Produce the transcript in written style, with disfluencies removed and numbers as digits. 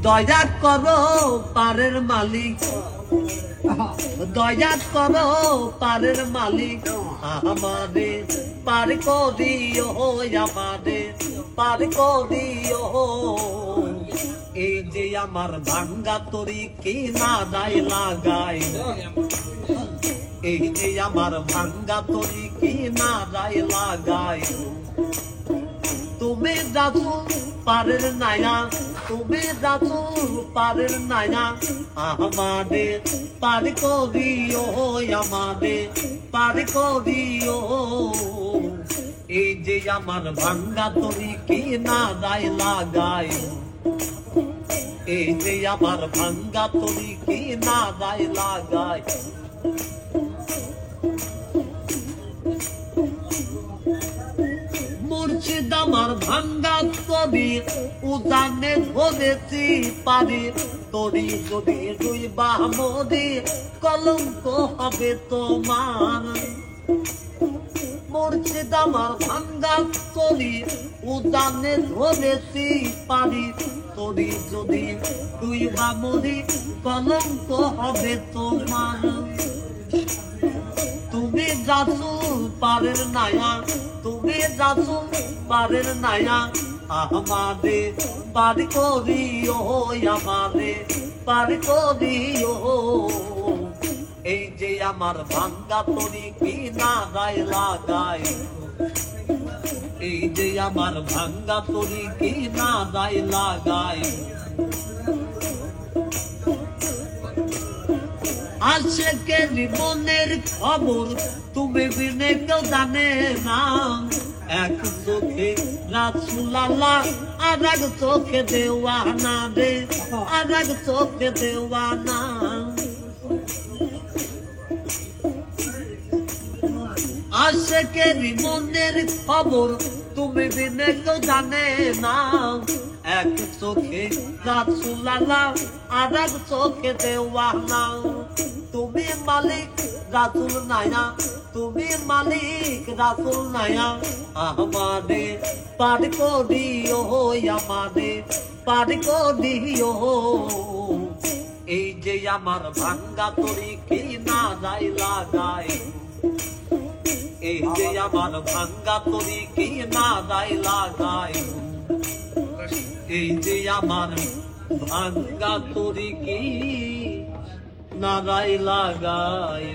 দয়া করো পারের মালিক, দয়া করো পারের মালিক, আমাদের পার করিও, আমাদের পার করিও। এই যে আমার ভাঙ্গা তরি কি না দায় লাগাই, এই যে আমার ভাঙ্গা তরি কি না দায় লাগাই। তুমি রাসূল পারের নায়া, তুমি রাসূল পারের নায়া, আমাদের পার করিও, আমাদের পার করিও। এই যে আমার ভাঙ্গা তরি কি না দায় লাগাই, এই যে আমার ভাঙ্গা তরি কি না দায় লাগাই। মুর্শিদ আমার ভাঙ্গা তরি উদানে ধরেছি পারি, তরি যদি দুই বামরি কলঙ্ক হবে তোমার। মুর্শিদ আমার ভাঙ্গা তরি উদানে ধরেছি পারি, তরি যদি দুই বামরি কলঙ্ক হবে তোমার। তুমি রাসূল পারের নায়া, তুমি রাসূল পারের নায়া, আমাদের পার করিও, আমাদের পার করিও। এই যে আমার ভাঙ্গা তরি কি না দায় লাগাই, এই যে আমার ভাঙ্গা তরি কি না দায় লাগাই। আশেকের মনের খবর তুমি বিনে কেউ জানে না, এক চোখে রাসূল আল্লাহ আর এক চোখে দেওয়ানা রে, আর এক চোখে দেওয়ানা। আশেকের মনের খবর তুমি বিনে কেউ জানে না, এক চোখে রাসূল আল্লাহ আর এক চোখে দেওয়ানা। তুমি মালিক রাসূল নায়া, তুমি মালিক রাসূল নায়া, আমাদের পার করিও, আমাদের পার করিও। এই যে আমার ভাঙ্গা তরি কি না দায় লাগাই, এই যে আমার ভাঙ্গা তরি কি না দায় লাগাই। এই যে আমার ভাঙ্গা তরি কি না দায় লাগাই।